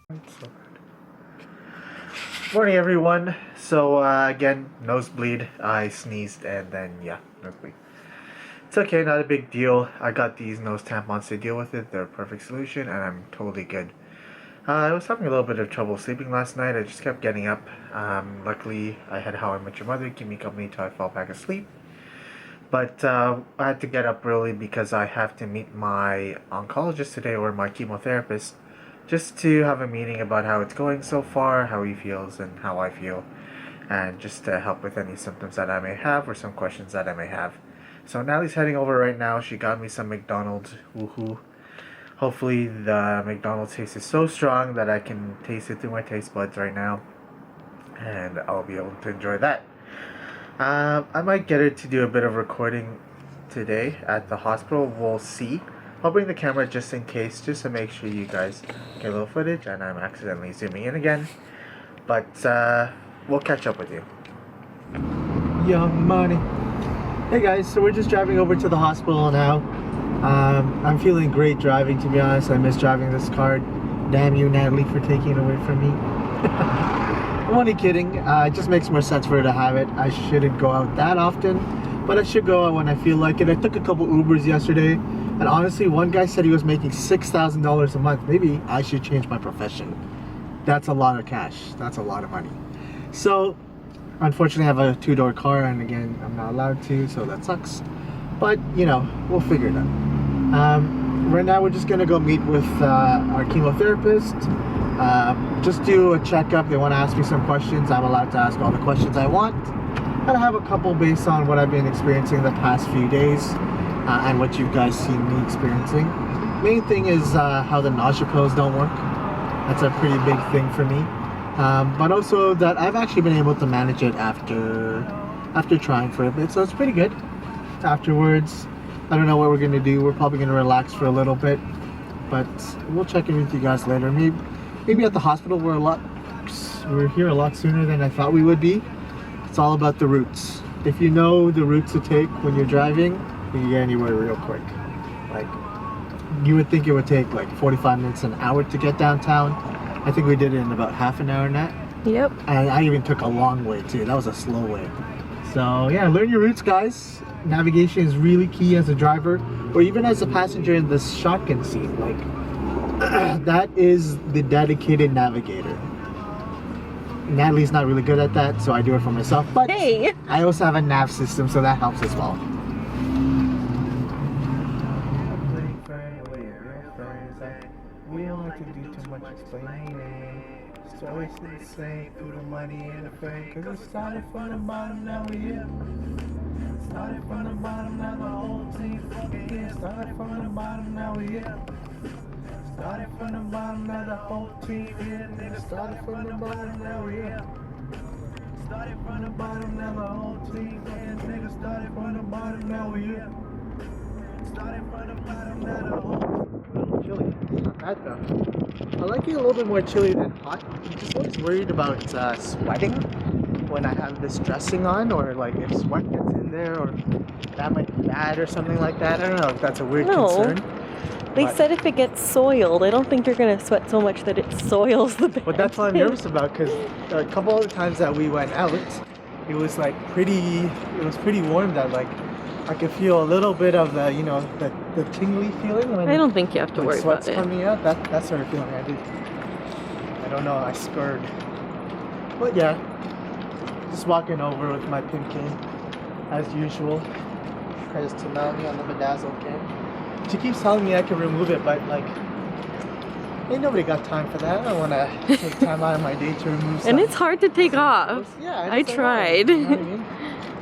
So, morning everyone. So again, nosebleed. I sneezed and then yeah, nosebleed. It's okay, not a big deal. I got these nose tampons to deal with it. They're a perfect solution and I'm totally good. I was having a little bit of trouble sleeping last night. I just kept getting up. Luckily, I had How I Met Your Mother keep me company till I fell back asleep. But I had to get up early because I have to meet my oncologist today or my chemotherapist just to have a meeting about how it's going so far, how he feels, and how I feel, and just to help with any symptoms that I may have or some questions that I may have. So Natalie's heading over right now. She got me some McDonald's. Woohoo. Hopefully the McDonald's taste is so strong that I can taste it through my taste buds right now, and I'll be able to enjoy that. I might get her to do a bit of recording today at the hospital. We'll see. I'll bring the camera just in case, just to make sure you guys get a little footage and I'm accidentally zooming in again. But we'll catch up with you. Young money. Hey guys, so we're just driving over to the hospital now. I'm feeling great driving, to be honest. I miss driving this car. Damn you, Natalie, for taking it away from me. I'm only kidding. It just makes more sense for her to have it. I shouldn't go out that often, but I should go out when I feel like it. I took a couple Ubers yesterday, and honestly, one guy said he was making $6,000 a month. Maybe I should change my profession. That's a lot of cash. That's a lot of money. So, unfortunately, I have a two-door car, and again, I'm not allowed to, so that sucks. But, you know, we'll figure it out. Right now, we're just going to go meet with our chemotherapist. Just do a checkup. They want to ask me some questions. I'm allowed to ask all the questions I want. And I have a couple based on what I've been experiencing the past few days and what you guys seen me experiencing. Main thing is how the nausea pills don't work. That's a pretty big thing for me. But also that I've actually been able to manage it after trying for a bit, so it's pretty good. Afterwards, I don't know what we're gonna do. We're probably gonna relax for a little bit, but we'll check in with you guys later. Maybe at the hospital we're here a lot sooner than I thought we would be. It's all about the routes. If you know the routes to take when you're driving, you can get anywhere real quick. Like, you would think it would take like 45 minutes, an hour to get downtown. I think we did it in about half an hour, Nat. Yep. And I even took a long way too. That was a slow way. So yeah, learn your routes, guys. Navigation is really key as a driver, or even as a passenger in this shotgun seat. Like, that is the dedicated navigator. Natalie's not really good at that, so I do it for myself. But hey, I also have a nav system, so that helps as well. We don't like to do too much explaining. It's always the same, through the money and the fame. Cause it started from the bottom, now we here. Started from the bottom, now the whole team fucking here. Started from the bottom, now we here. Started from the bottom, now the whole team here. Nigga, started from the bottom, now we here. Started from the bottom, now the whole team here. Nigga, started from the bottom, now we here. Started from the bottom, now the whole. A little chilly. It's not bad though. I like it a little bit more chilly than hot. I'm just always worried about sweating when I have this dressing on, or like if sweat gets in there, or that might be bad or something like that. I don't know if that's a weird concern. They said if it gets soiled, I don't think you're gonna sweat so much that it soils the bed. But that's what I'm nervous about, because a couple of the times that we went out, it was like pretty warm that like I could feel a little bit of the, you know, the tingly feeling when I don't think you have to worry about sweat's it. coming out. That sort of feeling I did. I don't know, I spurred. But yeah, just walking over with my pin cane as usual. Credits to Melanie on the bedazzled cane. She keeps telling me I can remove it, but like, ain't nobody got time for that. I don't want to take time out of my day to remove stuff. And it's hard to take off. Yeah, I tried. You know what I mean?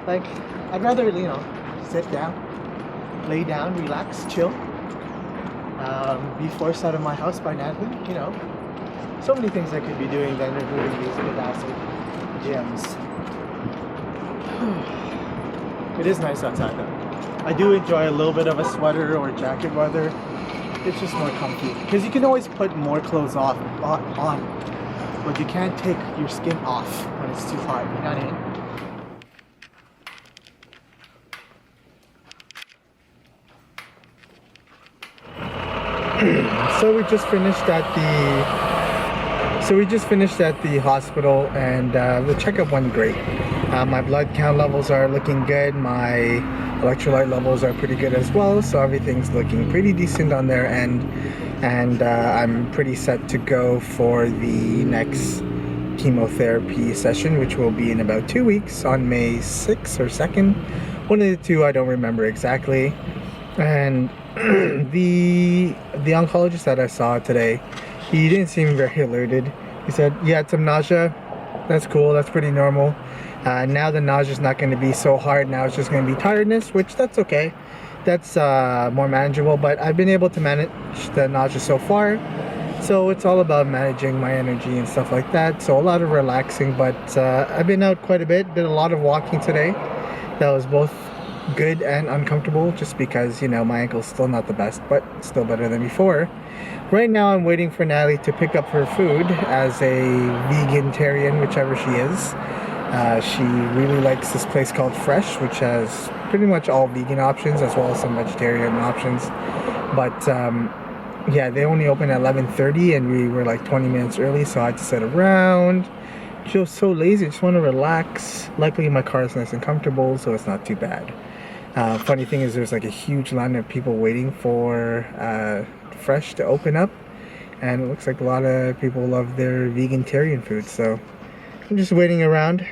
Like, I'd rather, you know, sit down, lay down, relax, chill, be forced out of my house by Natalie, you know. So many things I could be doing than removing these bedazzled gems. It is nice outside though. I do enjoy a little bit of a sweater or jacket weather. It's just more comfy. Because you can always put more clothes on, but you can't take your skin off when it's too hot, you know what I mean? So we just finished at the So we just finished at the hospital, and the checkup went great. My blood count levels are looking good. My electrolyte levels are pretty good as well. So everything's looking pretty decent on their end, and I'm pretty set to go for the next chemotherapy session, which will be in about 2 weeks on May 6th or 2nd. One of the two, I don't remember exactly. And the oncologist that I saw today, he didn't seem very alerted. He said, yeah, had some nausea. That's cool. That's pretty normal. Now the nausea's not going to be so hard. Now it's just going to be tiredness, which that's okay. That's more manageable. But I've been able to manage the nausea so far. So it's all about managing my energy and stuff like that. So a lot of relaxing. But I've been out quite a bit. Did a lot of walking today. That was both good and uncomfortable, just because, you know, my ankle's still not the best, but still better than before. Right now I'm waiting for Natalie to pick up her food as a vegetarian, whichever she is. She really likes this place called Fresh, which has pretty much all vegan options as well as some vegetarian options. But yeah, they only open at 11:30 and we were like 20 minutes early, so I had to sit around. She was so lazy, I just want to relax. Luckily my car is nice and comfortable, so it's not too bad. Funny thing is there's like a huge line of people waiting for Fresh to open up, and it looks like a lot of people love their vegetarian food, so I'm just waiting around.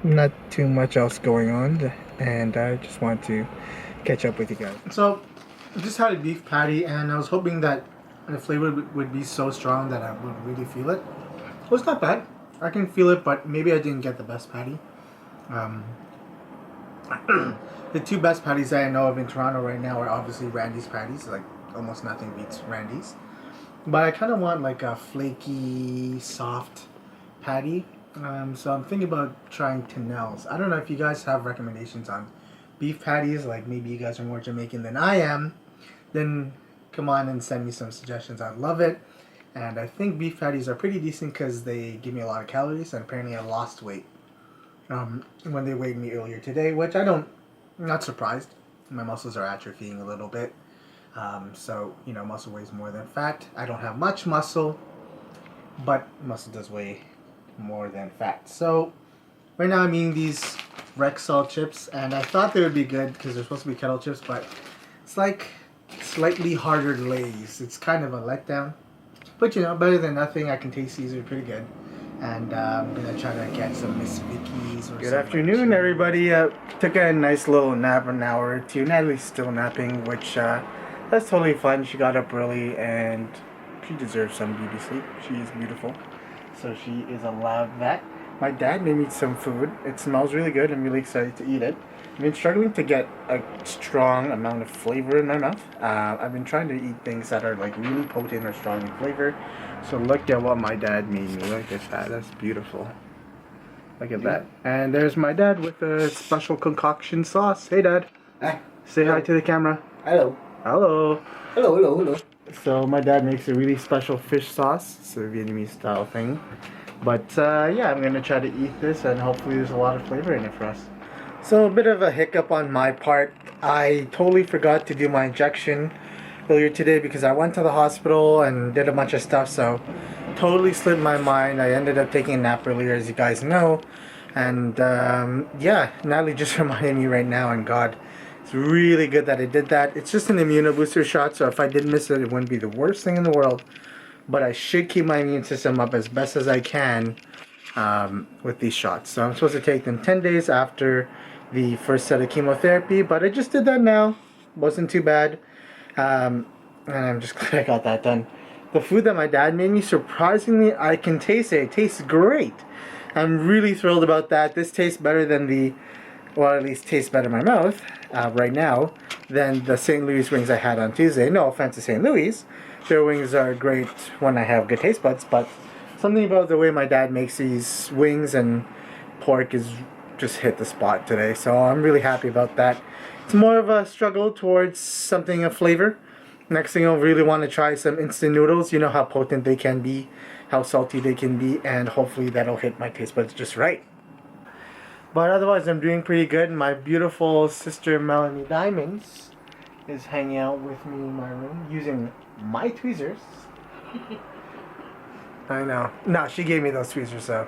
Not too much else going on, and I just want to catch up with you guys. So I just had a beef patty, and I was hoping that the flavor would be so strong that I would really feel it. Well, it's not bad. I can feel it, but maybe I didn't get the best patty. The two best patties that I know of in Toronto right now are obviously Randy's patties. Like, almost nothing beats Randy's. But I kind of want like a flaky, soft patty. So I'm thinking about trying Tennell's. I don't know if you guys have recommendations on beef patties. Like, maybe you guys are more Jamaican than I am. Then come on and send me some suggestions. I'd love it. And I think beef patties are pretty decent because they give me a lot of calories. And apparently I lost weight when they weighed me earlier today, which I'm not surprised. My muscles are atrophying a little bit. So, you know, muscle weighs more than fat. I don't have much muscle, but muscle does weigh more than fat. So, right now I'm eating these Rexall chips, and I thought they would be good because they're supposed to be kettle chips, but it's like slightly harder Lay's. It's kind of a letdown. But, you know, better than nothing. I can taste these are pretty good. And I'm going to try to get some Miss Vicky's. Good afternoon, everybody. Took a nice little nap, an hour or two. Natalie's still napping, which that's totally fine. She got up early and she deserves some beauty sleep. She is beautiful. So she is allowed that. My dad made me some food. It smells really good. I'm really excited to eat it. I've been struggling to get a strong amount of flavor in my mouth. I've been trying to eat things that are like really potent or strong in flavor. So look at what my dad made me. Look at that. That's beautiful. Look at that. And there's my dad with a special concoction sauce. Hey, Dad. Hi. Say hi to the camera. Hello. Hello. Hello, hello, hello. So my dad makes a really special fish sauce. It's a Vietnamese style thing. But yeah, I'm going to try to eat this, and hopefully there's a lot of flavor in it for us. So a bit of a hiccup on my part. I totally forgot to do my injection earlier today because I went to the hospital and did a bunch of stuff, so totally slipped my mind. I ended up taking a nap earlier, as you guys know. And yeah, Natalie just reminded me right now, and God, it's really good that I did that. It's just an immunobooster shot, so if I did miss it, it wouldn't be the worst thing in the world. But I should keep my immune system up as best as I can with these shots. So I'm supposed to take them 10 days after the first set of chemotherapy, but I just did that now. Wasn't too bad. And I'm just glad I got that done. The food that my dad made me, surprisingly, I can taste it. It tastes great. I'm really thrilled about that. This tastes better than the, well, at least tastes better in my mouth right now than the St. Louis wings I had on Tuesday. No offense to St. Louis. Their wings are great when I have good taste buds, but something about the way my dad makes these wings and pork is just hit the spot today. So I'm really happy about that. It's more of a struggle towards something of flavor. Next thing I'll really want to try some instant noodles. You know how potent they can be, how salty they can be, and hopefully that'll hit my taste buds just right. But otherwise I'm doing pretty good. My beautiful sister Melanie Diamonds is hanging out with me in my room using my tweezers. I know. No, she gave me those tweezers though.